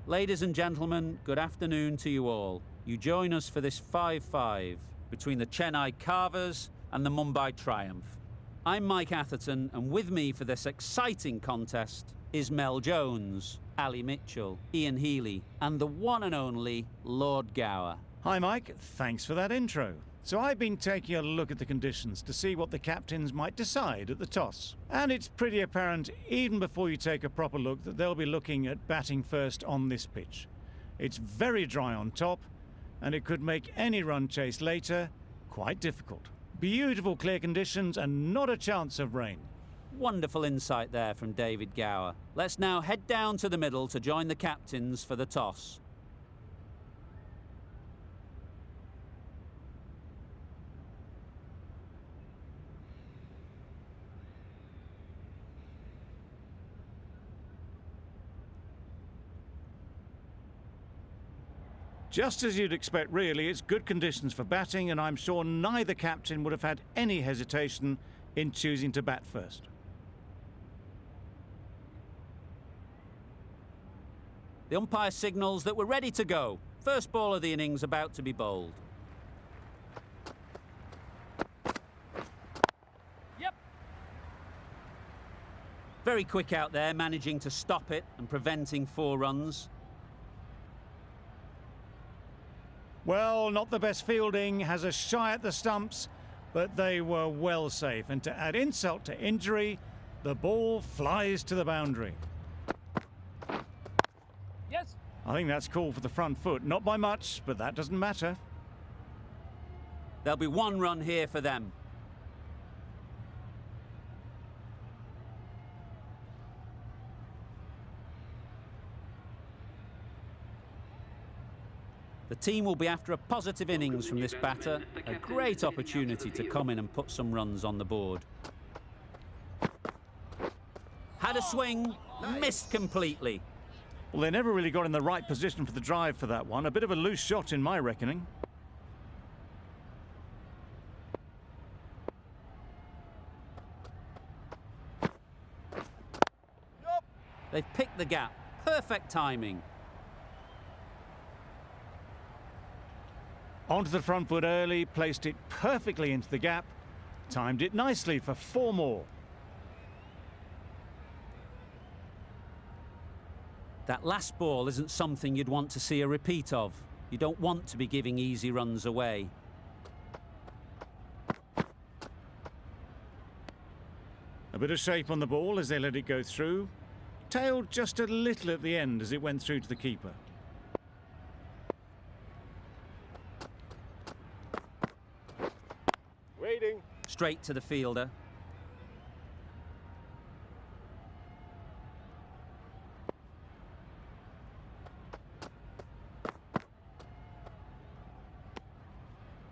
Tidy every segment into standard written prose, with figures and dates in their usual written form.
Ladies and gentlemen, good afternoon to you all. You join us for this 5-5 between the Chennai Carvers and the Mumbai Triumph. I'm Mike Atherton, and with me for this exciting contest is Mel Jones, Ali Mitchell, Ian Healy, and the one and only Lord Gower. Hi Mike, thanks for that intro. So I've been taking a look at the conditions to see what the captains might decide at the toss. And it's pretty apparent, even before you take a proper look, that they'll be looking at batting first on this pitch. It's very dry on top, and it could make any run chase later quite difficult. Beautiful clear conditions and not a chance of rain. Wonderful insight there from David Gower. Let's now head down to the middle to join the captains for the toss. Just as you'd expect really, it's good conditions for batting, and I'm sure neither captain would have had any hesitation in choosing to bat first. The umpire signals that we're ready to go. First ball of the innings about to be bowled. Yep. Very quick out there, managing to stop it and preventing 4 runs. Well, not the best fielding, has a shy at the stumps, but they were well safe. And to add insult to injury, the ball flies to the boundary. Yes. I think that's called for the front foot. Not by much, but that doesn't matter. There'll be 1 run here for them. The team will be after a positive innings from this batter, a great opportunity to come in and put some runs on the board. Had a swing, missed completely. Well, they never really got in the right position for the drive for that one. A bit of a loose shot in my reckoning. They've picked the gap. Perfect timing. Onto the front foot early, placed it perfectly into the gap, timed it nicely for 4 more. That last ball isn't something you'd want to see a repeat of. You don't want to be giving easy runs away. A bit of shape on the ball as they let it go through. Tailed just a little at the end as it went through to the keeper. Waiting. Straight to the fielder.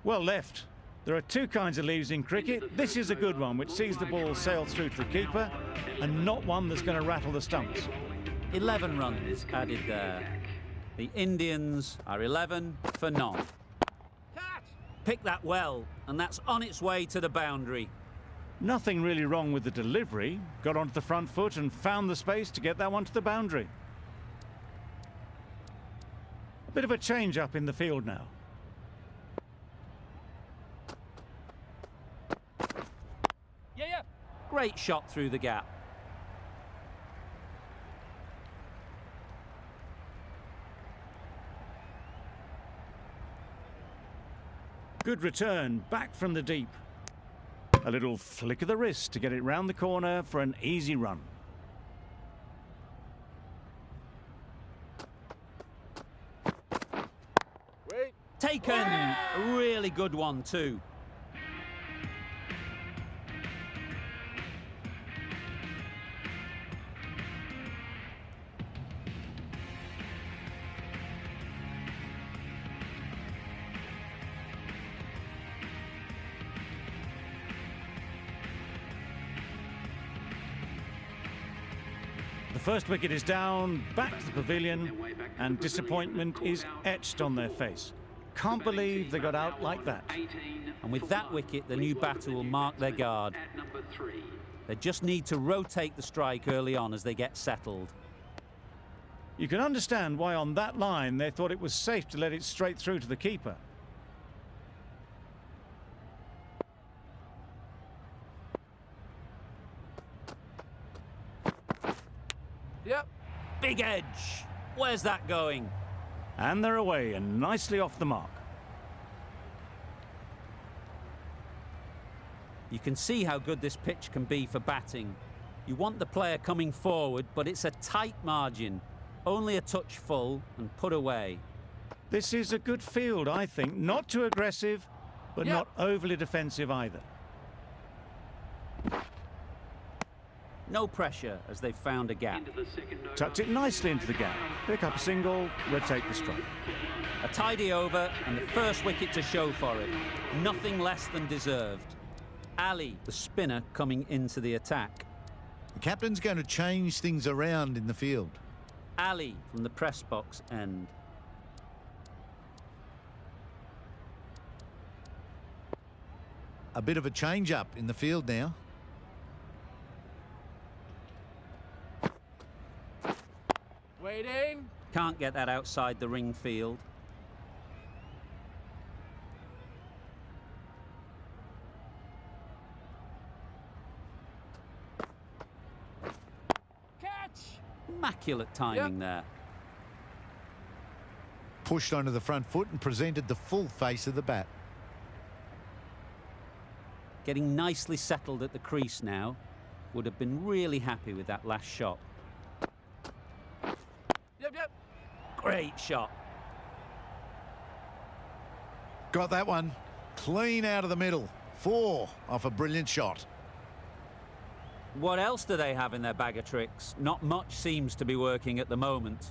Well left. There are 2 kinds of leaves in cricket. This is a good one, which sees the ball sail through to the keeper, and not one that's going to rattle the stumps. 11 runs added there. The Indians are 11 for none. Picked that well, and that's on its way to the boundary. Nothing really wrong with the delivery. Got onto the front foot and found the space to get that one to the boundary. A bit of a change up in the field now. Yeah. Great shot through the gap. Good return, back from the deep. A little flick of the wrist to get it round the corner for an easy run. Wait. Taken! A really good one too. The first wicket is down, back to the pavilion, and disappointment is etched on their face. Can't believe they got out like that. And with that wicket, the new batter will mark their guard. They just need to rotate the strike early on as they get settled. You can understand why on that line they thought it was safe to let it straight through to the keeper. Yep. Big edge. Where's that going? And they're away and nicely off the mark. You can see how good this pitch can be for batting. You want the player coming forward, but it's a tight margin. Only a touch full and put away. This is a good field, I think. Not too aggressive, but Yep. not overly defensive either. No pressure as they've found a gap. Tucked it nicely into the gap. Pick up a single, rotate the strike. A tidy over and the first wicket to show for it. Nothing less than deserved. Ali, the spinner, coming into the attack. The captain's going to change things around in the field. Ali from the press box end. A bit of a change-up in the field now. Waiting. Can't get that outside the ring field. Catch. Immaculate timing there. Pushed onto the front foot and presented the full face of the bat. Getting nicely settled at the crease now. Would have been really happy with that last shot. Yep. Great shot. Got that one. Clean out of the middle. 4 off a brilliant shot. What else do they have in their bag of tricks? Not much seems to be working at the moment.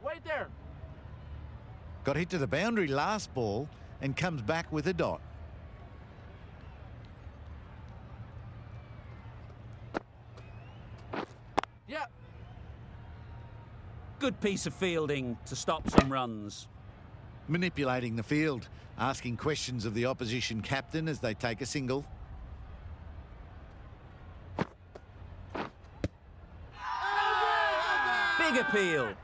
Wait there. Got hit to the boundary last ball and comes back with a dot. Yep. Good piece of fielding to stop some runs. Manipulating the field, asking questions of the opposition captain as they take a single. Big appeal.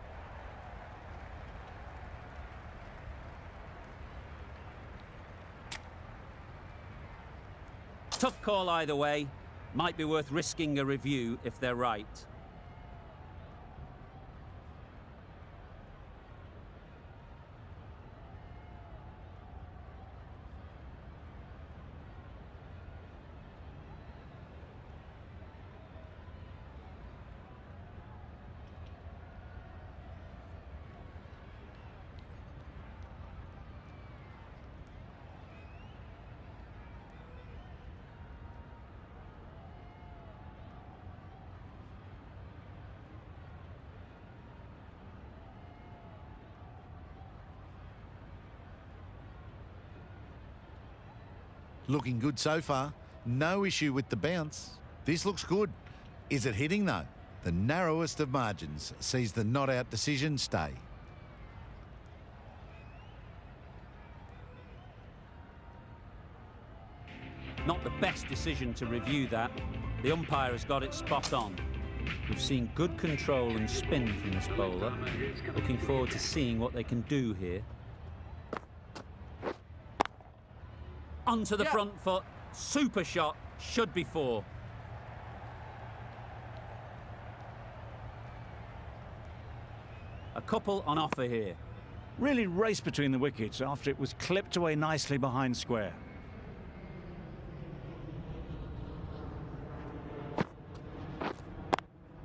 Tough call either way. Might be worth risking a review if they're right. Looking good so far. No issue with the bounce. This looks good. Is it hitting though? The narrowest of margins sees the not-out decision stay. Not the best decision to review that. The umpire has got it spot on. We've seen good control and spin from this bowler. Looking forward to seeing what they can do here. Onto the front foot. Super shot. Should be 4. A couple on offer here. Really raced between the wickets after it was clipped away nicely behind square.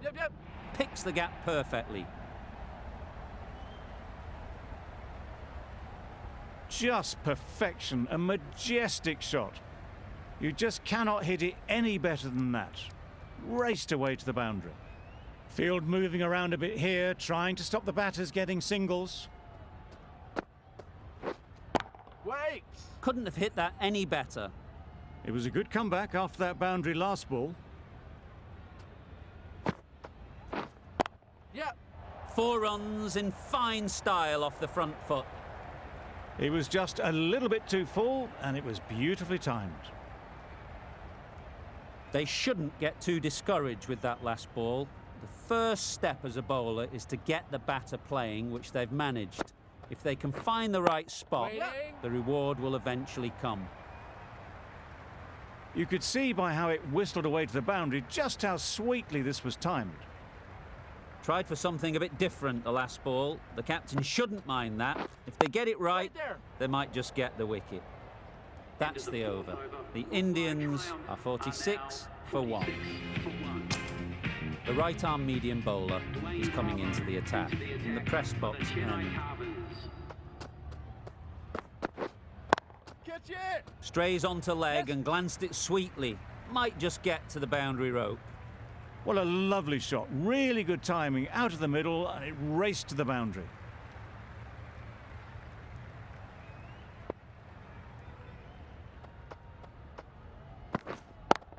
Yep. Picks the gap perfectly. Just perfection, a majestic shot. You just cannot hit it any better than that. Raced away to the boundary. Field moving around a bit here, trying to stop the batters getting singles. Wait. Couldn't have hit that any better. It was a good comeback after that boundary last ball. Yep. 4 runs in fine style off the front foot. He was just a little bit too full, and it was beautifully timed. They shouldn't get too discouraged with that last ball. The first step as a bowler is to get the batter playing, which they've managed. If they can find the right spot, Waiting. the reward will eventually come. You could see by how it whistled away to the boundary just how sweetly this was timed. Tried for something a bit different the last ball. The captain shouldn't mind that. If they get it right, there. they might just get the wicket. That's the over. The Indians are 46 for 1. The right-arm medium bowler is coming into the attack from the press box end. Catch it! Strays onto leg and glanced it sweetly. Might just get to the boundary rope. What a lovely shot. Really good timing out of the middle, and it raced to the boundary.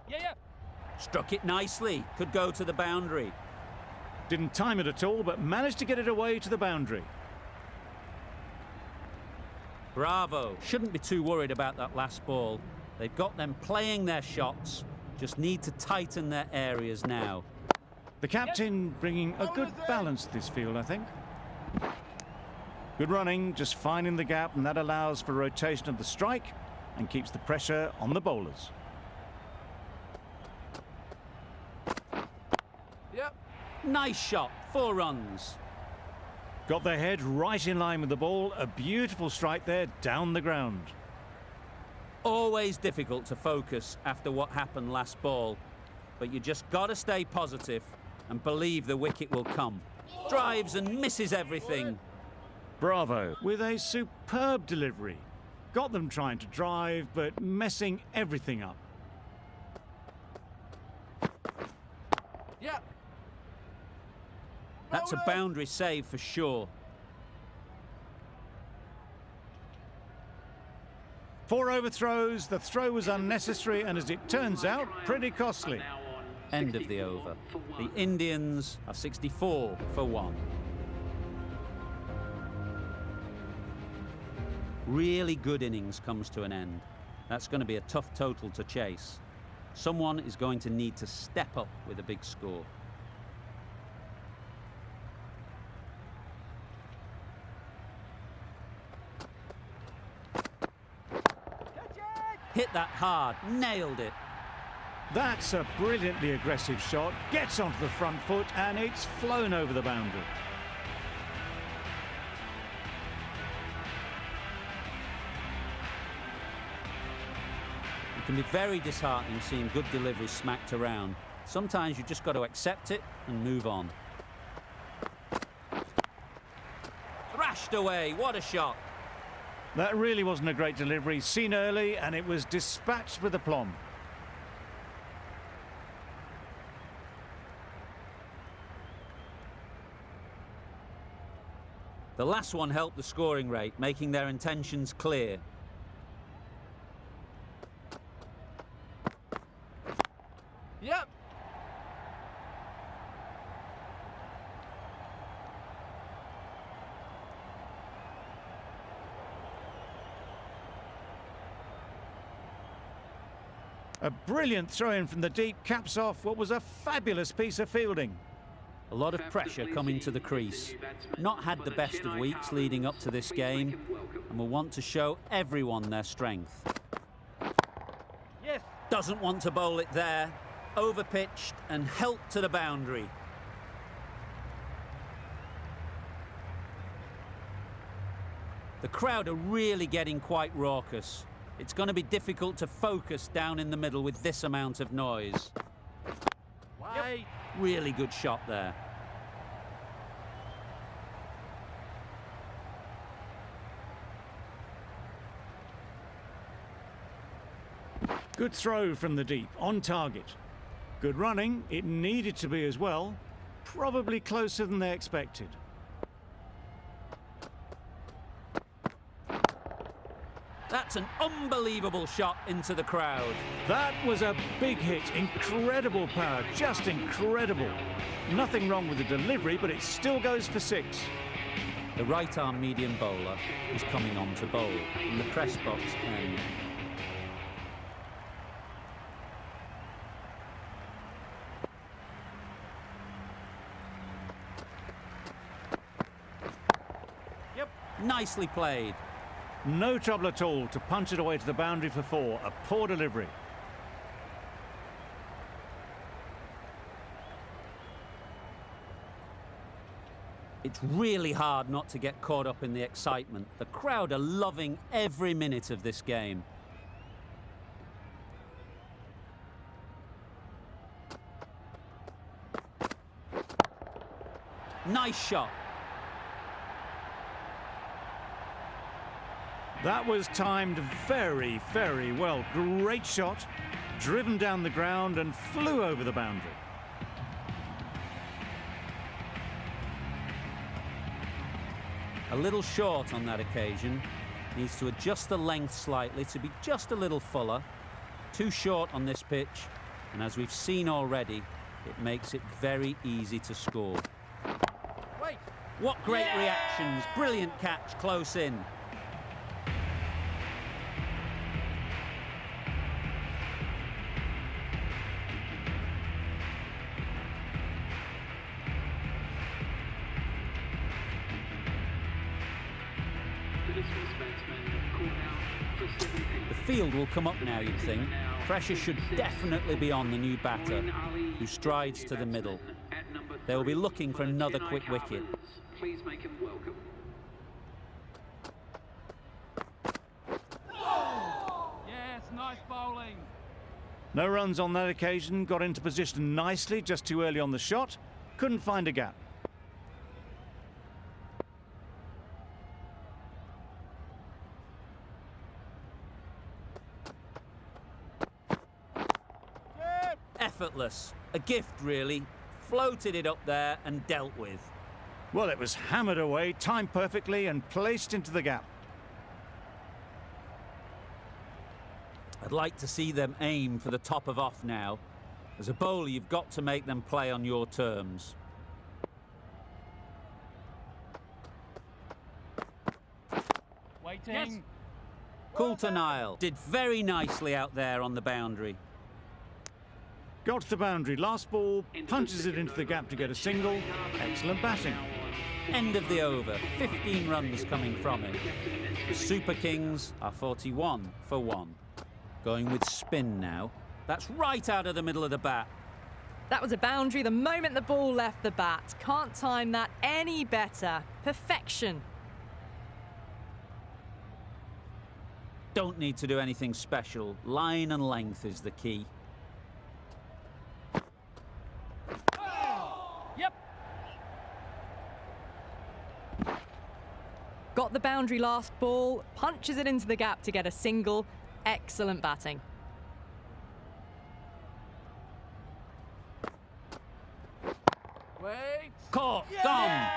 Yeah. Struck it nicely. Could go to the boundary. Didn't time it at all, but managed to get it away to the boundary. Bravo. Shouldn't be too worried about that last ball. They've got them playing their shots. Just need to tighten their areas now. The captain bringing a good balance to this field, I think. Good running, just finding the gap, and that allows for rotation of the strike and keeps the pressure on the bowlers. Yep. Nice shot. 4 runs. Got their head right in line with the ball. A beautiful strike there down the ground. Always difficult to focus after what happened last ball. But you just got to stay positive and believe the wicket will come. Drives and misses everything. Bravo, with a superb delivery. Got them trying to drive, but messing everything up. Yeah. That's a boundary save for sure. 4 overthrows, the throw was unnecessary and, as it turns out, pretty costly. End of the over. The Indians are 64 for 1. Really good innings comes to an end. That's going to be a tough total to chase. Someone is going to need to step up with a big score. Hit that hard, nailed it. That's a brilliantly aggressive shot, gets onto the front foot, and it's flown over the boundary. It can be very disheartening seeing good deliveries smacked around. Sometimes you just got to accept it and move on. Thrashed away, what a shot. That really wasn't a great delivery, seen early, and it was dispatched with aplomb. The last one helped the scoring rate, making their intentions clear. Yep. A brilliant throw-in from the deep caps off what was a fabulous piece of fielding. A lot of pressure coming to the crease. Not had the best of weeks leading up to this game and will want to show everyone their strength. Yes. Doesn't want to bowl it there. Overpitched and helped to the boundary. The crowd are really getting quite raucous. It's going to be difficult to focus down in the middle with this amount of noise. Why? Really good shot there. Good throw from the deep, on target. Good running, it needed to be as well. Probably closer than they expected. That's an unbelievable shot into the crowd. That was a big hit, incredible power, just incredible. Nothing wrong with the delivery, but it still goes for 6. The right-arm medium bowler is coming on to bowl from the press box end. Nicely played. No trouble at all to punch it away to the boundary for 4. A poor delivery. It's really hard not to get caught up in the excitement. The crowd are loving every minute of this game. Nice shot. That was timed very, very well. Great shot, driven down the ground and flew over the boundary. A little short on that occasion. Needs to adjust the length slightly to be just a little fuller. Too short on this pitch, and as we've seen already, it makes it very easy to score. Wait. What great reactions. Brilliant catch close in. The field will come up now, you'd think. Pressure should definitely be on the new batter, who strides to the middle. They will be looking for another quick wicket. Please make him welcome. Yes, nice bowling. No runs on that occasion, got into position nicely, just too early on the shot. Couldn't find a gap. Effortless. A gift, really. Floated it up there and dealt with. Well, it was hammered away, timed perfectly and placed into the gap. I'd like to see them aim for the top of off now. As a bowler, you've got to make them play on your terms. Waiting. Yes. Coulter Nile did very nicely out there on the boundary. Got to the boundary, last ball, punches it into the gap to get a single. Excellent batting. End of the over, 15 runs coming from it. The Super Kings are 41 for 1. Going with spin now. That's right out of the middle of the bat. That was a boundary the moment the ball left the bat. Can't time that any better. Perfection. Don't need to do anything special. Line and length is the key. Yep. Got the boundary last ball, punches it into the gap to get a single. Excellent batting. Wait. Caught, gone.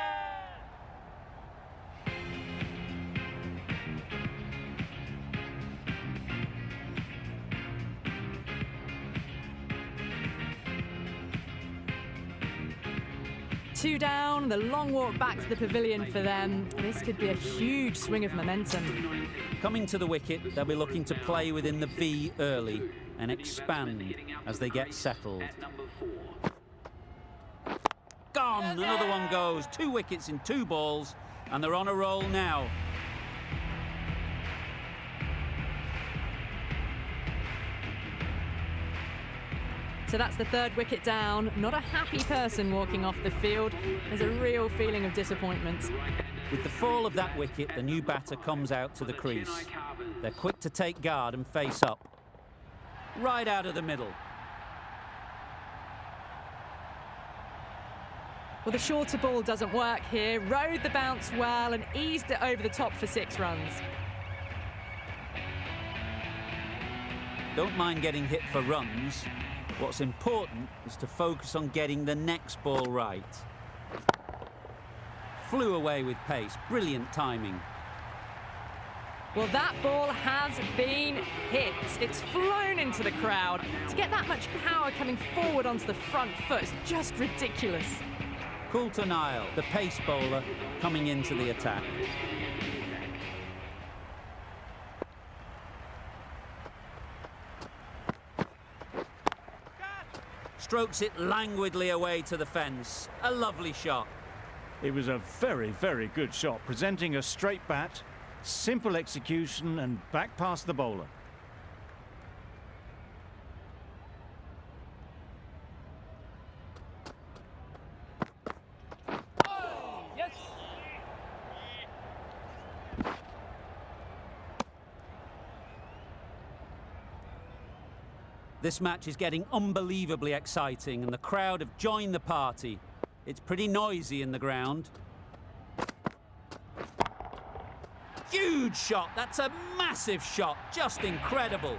Two down, the long walk back to the pavilion for them. This could be a huge swing of momentum. Coming to the wicket, they'll be looking to play within the V early and expand as they get settled. Gone, another one goes. 2 wickets in 2 balls, and they're on a roll now. So that's the 3rd wicket down. Not a happy person walking off the field. There's a real feeling of disappointment. With the fall of that wicket, the new batter comes out to the crease. They're quick to take guard and face up. Right out of the middle. Well, the shorter ball doesn't work here. Rode the bounce well and eased it over the top for 6 runs. Don't mind getting hit for runs. What's important is to focus on getting the next ball right. Flew away with pace. Brilliant timing. Well, that ball has been hit. It's flown into the crowd. To get that much power coming forward onto the front foot is just ridiculous. Coulter Nile, the pace bowler, coming into the attack. Strokes it languidly away to the fence. A lovely shot. It was a very, very good shot, presenting a straight bat, simple execution and back past the bowler. Yes. This match is getting unbelievably exciting and the crowd have joined the party. It's pretty noisy in the ground. Huge shot! That's a massive shot! Just incredible!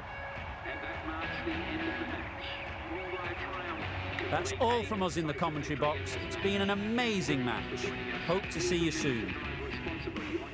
And that marks the end of the match. Mumbai triumph. That's all from us in the commentary box. It's been an amazing match. Hope to see you soon. Responsibly on